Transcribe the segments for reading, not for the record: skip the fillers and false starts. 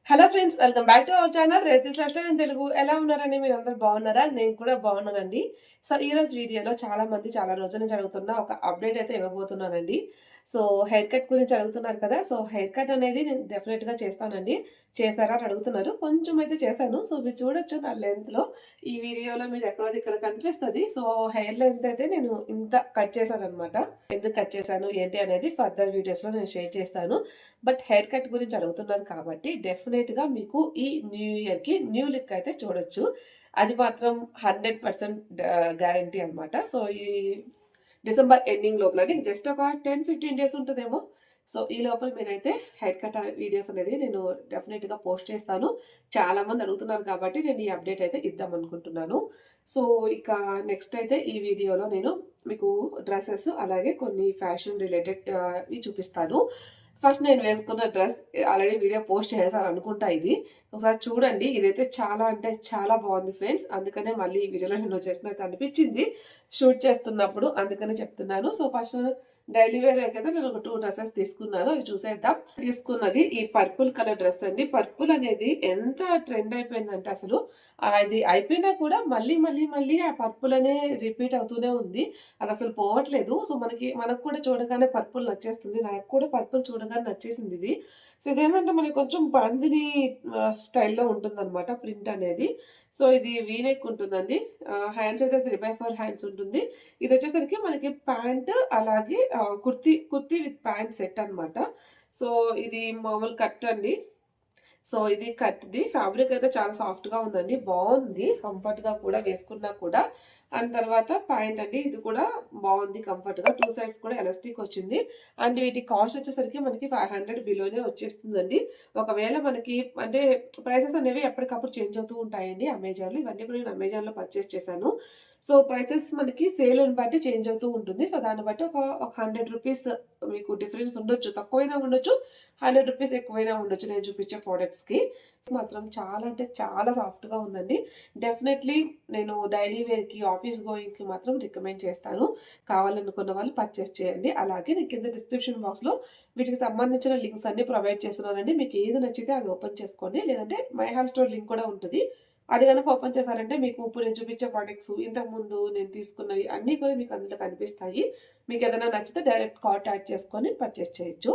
Hello friends, welcome back to our channel రేతిస్ lifestyle in Telugu. ఎలా ఉన్నారండి? మీరు అందరూ బాగున్నారా? నేను కూడా బాగున్నానండి. సో ఈ రోజు వీడియోలో చాలా మంది చాలా రోజుల నుంచి అడుగుతున్న ఒక అప్డేట్ అయితే ఇవ్వబోతున్నానండి. సో హెయిర్ కట్ గురించి అడుగుతున్నారు కదా! సో హెయిర్ కట్ అనేది నేను డెఫినెట్‌గా చేస్తానండి. చేశారా అని అడుగుతున్నారు. కొంచెం అయితే చేశాను. సో మీరు చూడొచ్చు నా లెంగ్త్‌లో. ఈ వీడియోలో మీరు ఎక్కడోది ఇక్కడ కనిపిస్తది. సో హెయిర్ లెంగ్త్ అయితే నేను ఇంత కట్ చేశాననమాట. ఎందుకు కట్ చేశాను ఏంటి అనేది ఫర్దర్ వీడియోస్‌లో నేను షేర్ చేస్తాను. బట్ హెయిర్ కట్ గురించి అడుగుతున్నారు కాబట్టి డెఫినెట్‌గా మీకు ఈ న్యూ ఇయర్‌కి న్యూ లుక్ అయితే చూడొచ్చు. అది మాత్రం 100% గ్యారంటీ అనమాట. సో ఈ డిసెంబర్ ఎండింగ్ లోపల జస్ట్ ఒక 10, 15 డేస్ ఉంటదేమో. సో ఈ లోపల మీరైతే హెయిర్ కట్ వీడియోస్ అనేది నేను డెఫినెట్‌గా పోస్ట్ చేస్తాను. చాలామంది అడుగుతున్నారు కాబట్టి నేను ఈ అప్డేట్ అయితే ఇద్దామనుకుంటున్నాను. సో ఇక నెక్స్ట్ అయితే ఈ వీడియోలో నేను మీకు డ్రెసెస్ అలాగే కొన్ని ఫ్యాషన్ రిలేటెడ్ ఇవి చూపిస్తాను. ఫస్ట్ నేను వేసుకున్న డ్రెస్ ఆల్రెడీ వీడియో పోస్ట్ చేశాను అనుకుంటా ఇది. ఒకసారి చూడండి. ఇదైతే చాలా అంటే చాలా బాగుంది ఫ్రెండ్స్. అందుకనే మళ్ళీ ఈ వీడియోలో నేను వచ్చేసి నాకు అనిపించింది షూట్ చేస్తున్నప్పుడు. అందుకనే చెప్తున్నాను. సో ఫస్ట్ డైలీ వేర్ అయితే నేను ఒక 2 డ్రెసెస్ తీసుకున్నాను. అవి చూసేద్దాం. తీసుకున్నది ఈ పర్పుల్ కలర్ డ్రెస్ అండి. పర్పుల్ అనేది ఎంత ట్రెండ్ అయిపోయిందంటే అసలు అది అయిపోయినా కూడా మళ్ళీ మళ్ళీ మళ్ళీ ఆ పర్పుల్ అనే రిపీట్ అవుతూనే ఉంది. అది అసలు పోవట్లేదు. సో మనకు కూడా చూడగానే పర్పుల్ నచ్చేస్తుంది. నాకు కూడా పర్పుల్ చూడగానే నచ్చేసింది ఇది. సో ఇదేంటంటే మనకి కొంచెం బాందిని స్టైల్‌లో ఉంటుందన్నమాట ప్రింట్ అనేది. సో ఇది వీ నెక్ ఉంటుందండి. హ్యాండ్స్ అయితే 3/4 హ్యాండ్స్ ఉంటుంది. ఇదొచ్చేసరికి మనకి ప్యాంట్ అలాగే కుర్తీ విత్ ప్యాంట్ సెట్ అనమాట. సో ఇది మామూలు కట్ అండి. సో ఇది కట్‌ది. ఫ్యాబ్రిక్ అయితే చాలా సాఫ్ట్‌గా ఉందండి. బావుంది. కంఫర్ట్‌గా కూడా వేసుకున్నా కూడా. అండ్ తర్వాత ప్యాంట్ అండి. ఇది కూడా బావుంది కంఫర్ట్‌గా. 2 సైడ్స్ కూడా ఎలాస్టిక్ వచ్చింది. అండ్ వీటి కాస్ట్ వచ్చేసరికి మనకి 500 బిలోనే వచ్చేస్తుందండి. ఒకవేళ మనకి అంటే ప్రైసెస్ అనేవి ఎప్పటికప్పుడు చేంజ్ అవుతూ ఉంటాయండి అమెజాన్‌లో. ఇవన్నీ కూడా నేను అమెజాన్‌లో పర్చేస్ చేశాను. సో ప్రైసెస్ మనకి సేల్‌ని బట్టి చేంజ్ అవుతూ ఉంటుంది. సో దాన్ని బట్టి ఒక 100 రూపీస్ మీకు డిఫరెన్స్ ఉండొచ్చు. తక్కువైనా ఉండొచ్చు. 100 రూపీస్ ఎక్కువైనా ఉండొచ్చు నేను చూపించే ప్రొడక్ట్స్‌కి. మాత్రం చాలా అంటే చాలా సాఫ్ట్‌గా ఉందండి. డెఫినెట్‌లీ నేను డైలీ వేర్‌కి, ఆఫీస్ గోయింగ్‌కి మాత్రం రికమెండ్ చేస్తాను. కావాలనుకున్న వాళ్ళు పర్చేస్ చేయండి. అలాగే నేను కింద డిస్క్రిప్షన్ బాక్స్‌లో వీటికి సంబంధించిన లింక్స్ అన్నీ ప్రొవైడ్ చేస్తున్నానండి. మీకు ఏది నచ్చితే అది ఓపెన్ చేసుకోండి. లేదంటే మై హాల్ స్టోర్ లింక్ కూడా ఉంటది. అది గనుక ఓపెన్ చేశారంటే మీకు ఇప్పుడు నేను చూపించే ప్రొడక్ట్స్, ఇంతకుముందు నేను తీసుకున్నవి అన్నీ కూడా మీకు అందులో కనిపిస్తాయి. మీకు ఏదైనా నచ్చితే డైరెక్ట్ కార్ట్ యాడ్ చేసుకొని పర్చేస్ చేయొచ్చు.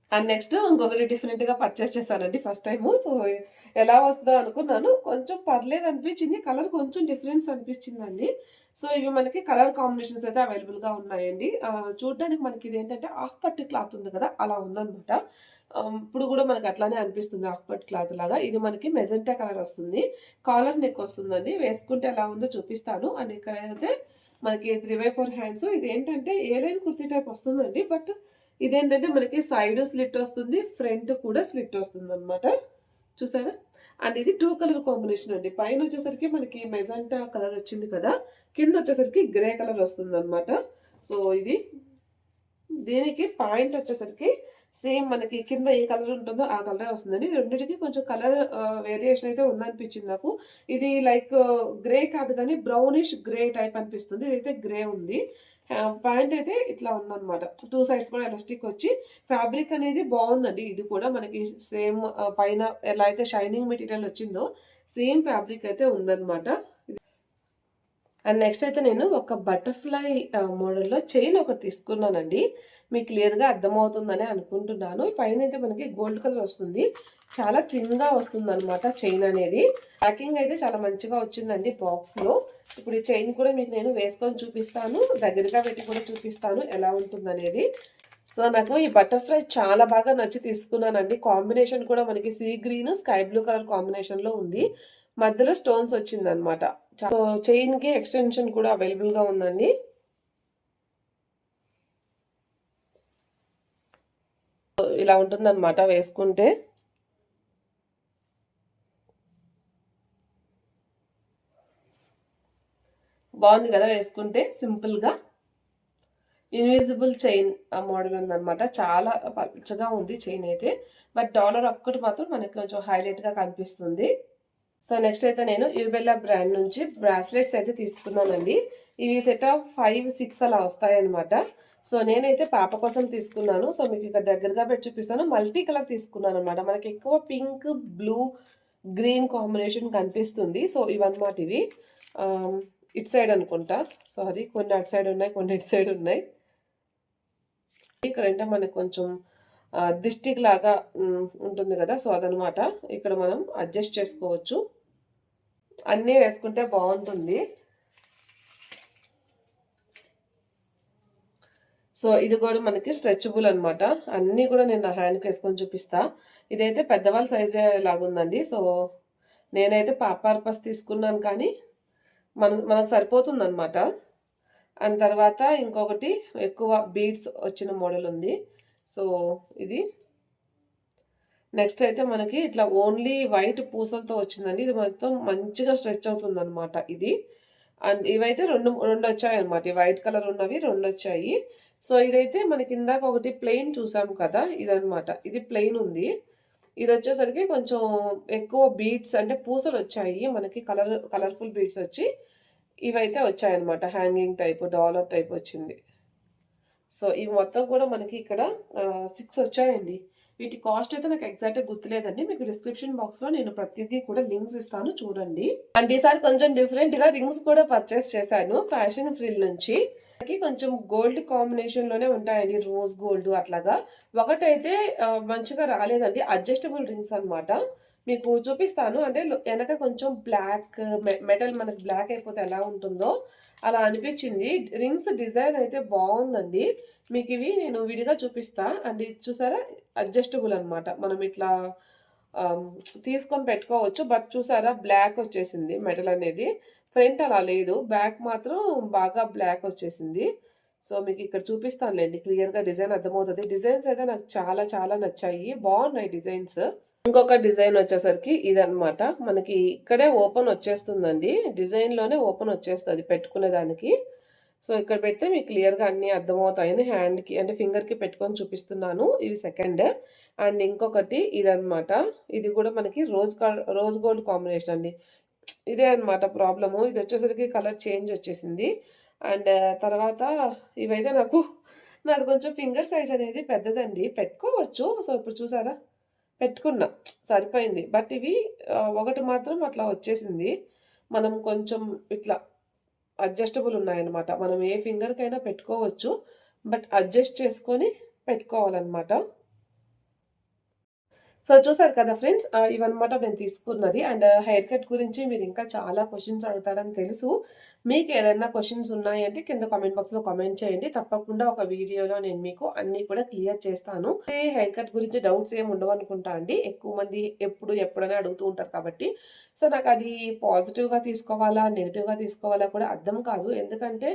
అండ్ నెక్స్ట్ ఇంకొకటి డిఫరెంట్‌గా పర్చేస్ చేశానండి ఫస్ట్ టైము. సో, ఎలా వస్తదో అనుకున్నాను. కొంచెం పర్లేదు అనిపించింది. కలర్ కొంచెం డిఫరెన్స్ అనిపించిందండి. సో, ఇవి మనకి కలర్ కాంబినేషన్స్ అయితే అవైలబుల్‌గా ఉన్నాయండి. చూడ్డానికి మనకి ఇదేంటంటే హాఫ్ పట్టు క్లాత్ ఉంది కదా! అలా ఉందనమాట. ఇప్పుడు కూడా మనకు అట్లానే అనిపిస్తుంది హాఫ్ పట్టు క్లాత్ లాగా. ఇది మనకి మెజెంటా కలర్ వస్తుంది. కాలర్ నెక్ వస్తుందండి. వేసుకుంటే ఎలా ఉందో చూపిస్తాను. అండ్ ఇక్కడైతే మనకి 3/4 హ్యాండ్స్. ఇదేంటంటే ఏ లైన్ కుర్తీ టైప్ వస్తుందండి. బట్ ఇదేంటంటే మనకి సైడ్ స్లిట్ వస్తుంది. ఫ్రంట్ కూడా స్లిట్ వస్తుందనమాట. చూసారా? అండ్ ఇది 2 కలర్ కాంబినేషన్ అండి. పైనొచ్చేసరికి మనకి మెజెంటా కలర్ వచ్చింది కదా! కిందొచ్చేసరికి గ్రే కలర్ వస్తుందనమాట. సో, ఇది దీనికి పాయింట్ వచ్చేసరికి సేమ్ మనకి కింద ఏ కలర్ ఉంటుందో ఆ కలరే వస్తుందండి. రెండిటికి కొంచెం కలర్ వేరియేషన్ అయితే ఉందనిపించింది నాకు. ఇది లైక్ గ్రే కాదు గానీ బ్రౌనిష్ గ్రే టైప్ అనిపిస్తుంది. ఇదైతే గ్రే ఉంది. ప్యాంట్ అయితే ఇట్లా ఉందనమాట. 2 సైడ్స్ కూడా ఎలాస్టిక్ వచ్చి ఫ్యాబ్రిక్ అనేది బావుందండి. ఇది కూడా మనకి సేమ్ పైన ఎలా అయితే షైనింగ్ మెటీరియల్ వచ్చిందో సేమ్ ఫ్యాబ్రిక్ అయితే ఉందనమాట. అండ్ నెక్స్ట్ అయితే నేను ఒక బటర్‌ఫ్లై మోడల్‌లో చైన్ ఒకటి తీసుకున్నానండి. మీకు క్లియర్‌గా అర్థమవుతుందని అనుకుంటున్నాను. పైనైతే మనకి గోల్డ్ కలర్ వస్తుంది. చాలా థిన్‌గా వస్తుందనమాట చైన్ అనేది. ప్యాకింగ్ అయితే చాలా మంచిగా వచ్చిందండి బాక్స్‌లో. ఇప్పుడు ఈ చైన్ కూడా మీకు నేను వేసుకొని చూపిస్తాను. దగ్గరగా పెట్టి కూడా చూపిస్తాను ఎలా ఉంటుందనేది. సో, నాకు ఈ బటర్‌ఫ్లై చాలా బాగా నచ్చి తీసుకున్నానండి. కాంబినేషన్ కూడా మనకి sea green, sky blue colour కాంబినేషన్‌లో ఉంది. మధ్యలో స్టోన్స్ వచ్చిందనమాట. సో, చైన్‌కి ఎక్స్‌టెన్షన్ కూడా అవైలబుల్‌గా ఉందండి. ఇలా ఉంటుందనమాట వేసుకుంటే. బావుంది కదా! వేసుకుంటే సింపుల్‌గా. ఇన్విజిబుల్ చైన్ మోడల్ ఉందనమాట. చాలా పల్చగా ఉంది చైన్ అయితే. బట్ డాలర్ ఒక్కటి మాత్రం మనకి కొంచెం హైలైట్‌గా కనిపిస్తుంది. సో నెక్స్ట్ అయితే నేను యూబెల్లా బ్రాండ్ నుంచి బ్రాస్లెట్స్ అయితే తీసుకున్నానండి. ఇవి సెట్ ఆఫ్ 5, 6 అలా వస్తాయన్నమాట. సో నేనైతే పాప కోసం తీసుకున్నాను. సో మీకు ఇక్కడ దగ్గరగా పెట్టి చూపిస్తాను. మల్టీ కలర్ తీసుకున్నాను అనమాట. మనకి ఎక్కువ పింక్, బ్లూ, గ్రీన్ కాంబినేషన్ కనిపిస్తుంది. సో ఇవన్నమాట ఇవి. ఇటు సైడ్ అనుకుంటా. సారీ, కొన్ని అటు సైడ్ ఉన్నాయి, కొన్ని ఇటు సైడ్ ఉన్నాయి. ఇక్కడ ఏంటో మనకు కొంచెం దిష్టిక్ లాగా ఉంటుంది కదా, సో అదనమాట. ఇక్కడ మనం అడ్జస్ట్ చేసుకోవచ్చు. అన్నీ వేసుకుంటే బాగుంటుంది. సో ఇది కూడా మనకి స్ట్రెచబుల్ అనమాట. అన్నీ కూడా నేను నా హ్యాండ్కి వేసుకొని చూపిస్తా. ఇదైతే పెద్దవాళ్ళ సైజే లాగుందండి. సో నేనైతే పర్పస్ తీసుకున్నాను, కానీ మనకు సరిపోతుంది అనమాట. అండ్ తర్వాత ఇంకొకటి ఎక్కువ బీడ్స్ వచ్చిన మోడల్ ఉంది. సో ఇది నెక్స్ట్ అయితే మనకి ఇట్లా ఓన్లీ వైట్ పూసలతో వచ్చిందండి. ఇది మొత్తం మంచిగా స్ట్రెచ్ అవుతుంది అనమాట ఇది. అండ్ ఇవైతే రెండు వచ్చాయి అనమాట. వైట్ కలర్ ఉన్నవి 2 వచ్చాయి. సో ఇదైతే మనకి ఇందాక ఒకటి ప్లెయిన్ చూసాము కదా, ఇదనమాట. ఇది ప్లెయిన్ ఉంది. ఇది వచ్చేసరికి కొంచెం ఎక్కువ బీడ్స్ అంటే పూసలు వచ్చాయి మనకి, కలర్ఫుల్ బీడ్స్ వచ్చి ఇవైతే వచ్చాయన్నమాట. హ్యాంగింగ్ టైప్, డాలర్ టైప్ వచ్చింది. సో ఇవి మొత్తం కూడా మనకి ఇక్కడ 6 వచ్చాయండి. వీటి కాస్ట్ అయితే నాకు ఎగ్జాక్ట్గా గుర్తులేదండి. మీకు డిస్క్రిప్షన్ బాక్స్లో నేను ప్రతిదీ కూడా లింక్స్ ఇస్తాను, చూడండి. అండ్ ఈసారి కొంచెం డిఫరెంట్గా రింగ్స్ కూడా పర్చేస్ చేశాను ఫ్యాషన్ ఫ్రిల్ నుంచి. కొంచెం గోల్డ్ కాంబినేషన్లోనే ఉంటాయండి, రోజ్ గోల్డ్ అట్లాగా. ఒకటైతే మంచిగా రాలేదండి, అడ్జస్టబుల్ రింగ్స్ అనమాట. మీకు చూపిస్తాను. అంటే వెనక కొంచెం బ్లాక్ మెటల్ మనకి బ్లాక్ అయిపోతే ఎలా ఉంటుందో అలా అనిపించింది. రింగ్స్ డిజైన్ అయితే బాగుందండి. మీకు ఇవి నేను విడిగా చూపిస్తా. అండ్ ఇది చూసారా, అడ్జస్టబుల్ అనమాట. మనం ఇట్లా తీసుకొని పెట్టుకోవచ్చు. బట్ చూసారా, బ్లాక్ వచ్చేసింది మెటల్ అనేది. ఫ్రంట్ అలా లేదు, బ్యాక్ మాత్రం బాగా బ్లాక్ వచ్చేసింది. సో మీకు ఇక్కడ చూపిస్తానులేండి, క్లియర్గా డిజైన్ అర్థమవుతుంది. డిజైన్స్ అయితే నాకు చాలా చాలా నచ్చాయి, బాగున్నాయి డిజైన్స్. ఇంకొక డిజైన్ వచ్చేసరికి ఇదనమాట. మనకి ఇక్కడే ఓపెన్ వచ్చేస్తుందండి, డిజైన్లోనే ఓపెన్ వచ్చేస్తుంది పెట్టుకునే దానికి. సో ఇక్కడ పెడితే మీకు క్లియర్గా అన్నీ అర్థమవుతాయని హ్యాండ్కి అంటే ఫింగర్కి పెట్టుకొని చూపిస్తున్నాను. ఇది సెకండ్. అండ్ ఇంకొకటి ఇదనమాట. ఇది కూడా మనకి రోజ్ గోల్డ్ కాంబినేషన్ అండి. ఇదే అనమాట ప్రాబ్లము. ఇది వచ్చేసరికి కలర్ చేంజ్ వచ్చేసింది. అండ్ తర్వాత ఇవైతే నాది కొంచెం ఫింగర్ సైజ్ అనేది పెద్దదండి, పెట్టుకోవచ్చు. సో ఇప్పుడు చూసారా, పెట్టుకున్నా, సరిపోయింది. బట్ ఇవి ఒకటి మాత్రం అట్లా వచ్చేసింది. మనం కొంచెం ఇట్లా అడ్జస్టబుల్ ఉన్నాయన్నమాట. మనం ఏ ఫింగర్కైనా పెట్టుకోవచ్చు, బట్ అడ్జస్ట్ చేసుకొని పెట్టుకోవాలన్నమాట. సో చూసారు కదా ఫ్రెండ్స్, ఇవన్నమాట నేను తీసుకున్నది. అండ్ హెయిర్ కట్ గురించి మీరు ఇంకా చాలా క్వశ్చన్స్ అడుగుతారని తెలుసు. మీకు ఏదైనా క్వశ్చన్స్ ఉన్నాయంటే కింద కామెంట్ బాక్స్లో కామెంట్ చేయండి. తప్పకుండా ఒక వీడియోలో నేను మీకు అన్నీ కూడా క్లియర్ చేస్తాను. హెయిర్ కట్ గురించి డౌట్స్ ఏమి ఉండవు అనుకుంటా అండి. ఎక్కువ మంది ఎప్పుడైనా అడుగుతూ ఉంటారు కాబట్టి. సో నాకు అది పాజిటివ్గా తీసుకోవాలా, నెగిటివ్గా తీసుకోవాలా కూడా అర్థం కాదు. ఎందుకంటే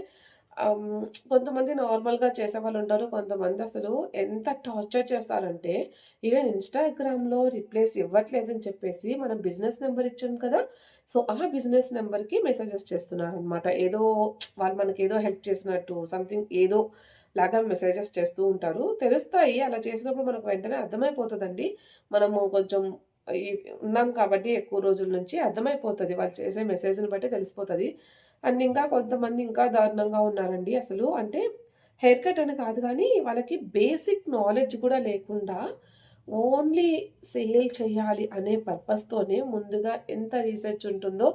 కొంతమంది నార్మల్గా చేసేవాళ్ళు ఉంటారు. కొంతమంది అసలు ఎంత టార్చర్ చేస్తారంటే, ఈవెన్ ఇన్స్టాగ్రామ్లో రిప్లైస్ ఇవ్వట్లేదని చెప్పేసి మనం బిజినెస్ నెంబర్ ఇచ్చాం కదా, సో ఆ బిజినెస్ నెంబర్కి మెసేజెస్ చేస్తున్నారనమాట. ఏదో వాళ్ళు మనకి ఏదో హెల్ప్ చేసినట్టు సంథింగ్ ఏదో లాగా మెసేజెస్ చేస్తూ ఉంటారు. తెలుస్తాయి, అలా చేసినప్పుడు మనకు వెంటనే అర్థమైపోతుందండి. మనము కొంచెం ఉన్నాం కాబట్టి ఎక్కువ రోజుల నుంచి అర్థమైపోతుంది, వాళ్ళు చేసే మెసేజ్ని బట్టి తెలిసిపోతుంది. అండ్ ఇంకా కొంతమంది ఇంకా దారుణంగా ఉన్నారండి అసలు. అంటే హెయిర్ కట్ అని కాదు కానీ వాళ్ళకి బేసిక్ నాలెడ్జ్ కూడా లేకుండా ఓన్లీ సేల్ చేయాలి అనే పర్పస్తోనే ముందుగా ఎంత రీసెర్చ్ ఉంటుందో,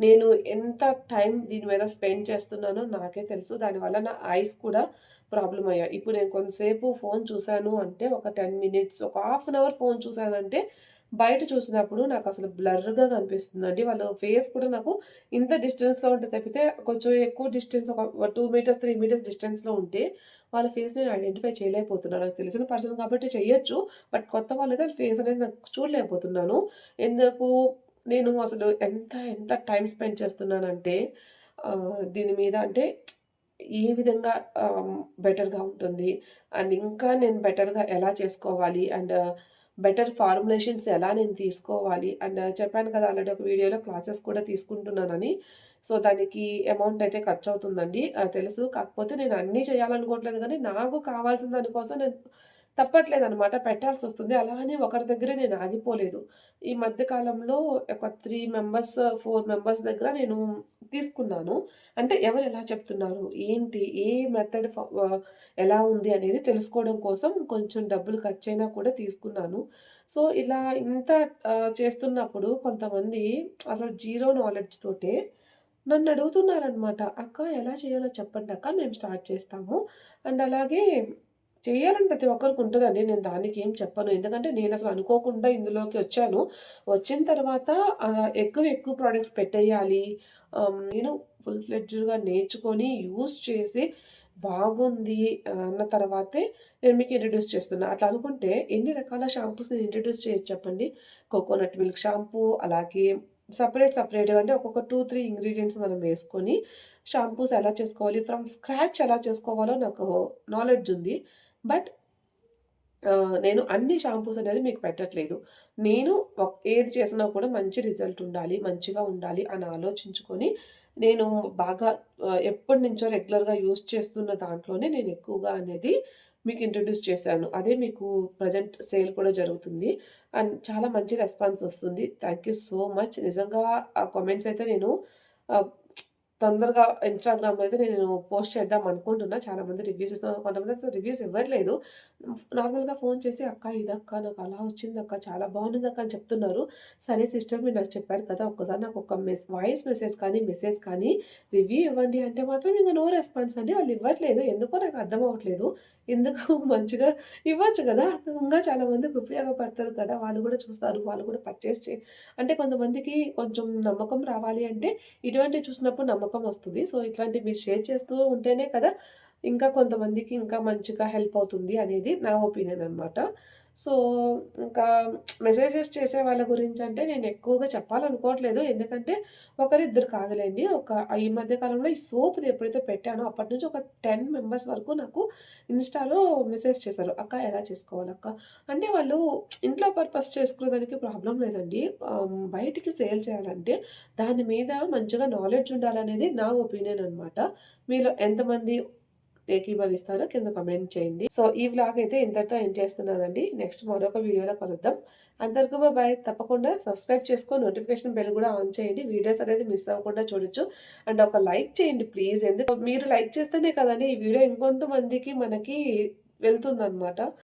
నేను ఎంత టైం దీని మీద స్పెండ్ చేస్తున్నానో నాకే తెలుసు. దానివల్ల నా ఐస్ కూడా ప్రాబ్లం అయ్యాయి. ఇప్పుడు నేను కొంతసేపు ఫోన్ చూశాను అంటే, ఒక 10 మినిట్స్, ఒక హాఫ్ అన్ అవర్ ఫోన్ చూశానంటే బయట చూసినప్పుడు నాకు అసలు బ్లర్గా కనిపిస్తుందండి. వాళ్ళ ఫేస్ కూడా నాకు ఇంత డిస్టెన్స్లో ఉంటే తప్పితే, కొంచెం ఎక్కువ డిస్టెన్స్ ఒక 2 మీటర్స్ 3 మీటర్స్ డిస్టెన్స్లో ఉంటే వాళ్ళ ఫేస్ నేను ఐడెంటిఫై చేయలేకపోతున్నాను. నాకు తెలిసిన పర్సన్ కాబట్టి చెయ్యొచ్చు, బట్ కొత్త వాళ్ళైతే వాళ్ళ ఫేస్ అనేది నాకు చూడలేకపోతున్నాను. ఎందుకు నేను అసలు ఎంత ఎంత టైం స్పెండ్ చేస్తున్నానంటే దీని మీద, అంటే ఏ విధంగా బెటర్గా ఉంటుంది, అండ్ ఇంకా నేను బెటర్గా ఎలా చేసుకోవాలి, అండ్ బెటర్ ఫార్ములేషన్స్ ఎలా నేను తీసుకోవాలి. అండ్ చెప్పాను కదా ఆల్రెడీ ఒక వీడియోలో, క్లాసెస్ కూడా తీసుకుంటున్నానని. సో దానికి అమౌంట్ అయితే ఖర్చు అవుతుందండి, తెలుసు. కాకపోతే నేను అన్నీ చేయాలనుకోవట్లేదు, కానీ నాకు కావాల్సిన దానికోసం నేను తప్పట్లేదనమాట. పెట్టాల్సొస్తుంది. అలా అని ఒకరి దగ్గరే నేను ఆగిపోలేదు. ఈ మధ్య కాలంలో ఒక 3 మెంబర్స్, 4 మెంబర్స్ దగ్గర నేను తీసుకున్నాను. అంటే ఎవరు ఎలా చెప్తున్నారు? ఏంటి? ఏ మెథడ్ ఎలా ఉంది అనేది తెలుసుకోవడం కోసం కొంచెం డబ్బులు ఖర్చయినా కూడా తీసుకున్నాను. సో, ఇలా ఇంత చేస్తున్నప్పుడు కొంతమంది అసలు జీరో నాలెడ్జ్ తోటే నన్నడుగుతున్నారనమాట. "అక్క ఎలా చేయాలో చెప్పండక్క మేము స్టార్ట్ చేస్తాము." అండ్ అలాగే చేయాలని ప్రతి ఒక్కరికి ఉంటదండి. నేను దానికేం చెప్పను. ఎందుకంటే నేనసలు అనుకోకుండా ఇందులోకి వచ్చాను. వచ్చిన తర్వాత ఎక్కువ ప్రొడక్ట్స్ పెట్టేయాలి. నేను ఫుల్ ఫ్లెడ్జ్డ్‌గా నేర్చుకొని యూజ్ చేసి బాగుంది అన్న తర్వాతే నేను మీకు ఇంట్రొడ్యూస్ చేస్తున్నా. అట్లా అనుకుంటే ఎన్ని రకాల షాంపూస్ నేను ఇంట్రొడ్యూస్ చేయొచ్చు చెప్పండి. కోకోనట్ మిల్క్ షాంపూ, అలాగే సెపరేట్‌గా అంటే ఒక్కొక్క 2, 3 ఇంగ్రీడియెంట్స్ మనం వేసుకొని షాంపూస్ ఎలా చేసుకోవాలి, ఫ్రమ్ స్క్రాచ్ ఎలా చేసుకోవాలో నాకు నాలెడ్జ్ ఉంది. బట్ నేను అన్ని షాంపూస్ అనేది మీకు పెట్టట్లేదు. నేను ఏది చేసినా కూడా మంచి రిజల్ట్ ఉండాలి, మంచిగా ఉండాలి అని ఆలోచించుకొని నేను బాగా ఎప్పటినుంచో రెగ్యులర్‌గా యూజ్ చేస్తున్న దాంట్లోనే నేను ఎక్కువగా అనేది మీకు ఇంట్రొడ్యూస్ చేశాను. అదే మీకు ప్రెజెంట్ సేల్ కూడా జరుగుతుంది. అండ్ చాలా మంచి రెస్పాన్స్ వస్తుంది. Thank you so much. నిజంగా ఆ కామెంట్స్ అయితే నేను ఆహ్, తొందరగా ఇన్‌స్టాగ్రామ్‌లో అయితే నేను పోస్ట్ చేద్దాం అనుకుంటున్నా. చాలామంది రివ్యూస్ ఇస్తున్నారు. కొంతమందయితే రివ్యూస్ ఇవ్వట్లేదు. నార్మల్‌గా ఫోను చేసి "అక్క ఇదక్క నాకు అలా వచ్చిందక్క, చాలా బాగుందక్క" అని చెప్తున్నారు. సరే సిస్టర్ మీరు నాకు చెప్పారు కదా! ఒక్కసారి నాకు ఒక వాయిస్ మెసేజ్ కానీ, మెసేజ్ కానీ రివ్యూ ఇవ్వండి అంటే మాత్రం ఇంక నో రెస్పాన్స్ అండి. వాళ్ళు ఇవ్వట్లేదు. ఎందుకో నాకు అర్థం అవ్వట్లేదు. ఎందుకు మంచిగా ఇవ్వచ్చు గదా! ఇంకా చాలా మందికి ఉపయోగపడతది కదా! వాళ్ళు కూడా చూస్తారు. వాళ్ళు కూడా పర్చేస్ అంటే కొంతమందికి కొంచెం నమ్మకం రావాలి అంటే ఇటువంటివి చూసినప్పుడు నమ్మకం వస్తది. సో, ఇట్లాంటివి మీరు షేర్ చేస్తూ ఉంటేనే కదా, ఇంకా కొంతమందికి ఇంకా మంచిగా హెల్ప్ అవుతుంది అనేది నా ఒపీనియన్ అనమాట. సో, ఇంకా మెసేజెస్ చేసే వాళ్ళ గురించంటే నేను ఎక్కువగా చెప్పాలనుకోవట్లేదు. ఎందుకంటే ఒకరిద్దరు కాదులెండి. ఈ మధ్య కాలంలో ఈ సోప్‌ది ఎప్పుడైతే పెట్టానో అప్పటినుంచి ఒక 10 మెంబర్స్ వరకు నాకు ఇన్‌స్టాలో మెసేజ్ చేశారు. "అక్క ఎలా చేసుకోవాలక్క?" అంటే వాళ్ళు ఇంట్లో పర్పస్ చేసుకునేదానికి ప్రాబ్లమ్ లేదండి. బయటికి సేల్ చేయాలంటే దాని మీద మంచిగా నాలెడ్జ్ ఉండాలనేది నా ఒపీనియన్ అనమాట. మీలో ఎంతమంది ఏకీభవిస్తారో కింద కామెంట్ చేయండి. సో, ఈ వ్లాగ్ అయితే ఇంతటితో ఎండ్ చేస్తున్నానండి. నెక్స్ట్ మరొక వీడియోలో కలుద్దాం. అంతవరకు బాయ్. తప్పకుండా సబ్స్క్రైబ్ చేసుకొని నోటిఫికేషన్ బెల్ కూడా ఆన్ చేయండి. వీడియోస్ అనేది మిస్ అవ్వకుండా చూడొచ్చు. అండ్ ఒక లైక్ చేయండి ప్లీజ్. ఎందుకు మీరు లైక్ చేస్తేనే కదండీ ఈ వీడియో ఇంకొంతమందికి మనకి వెళ్తుందనమాట.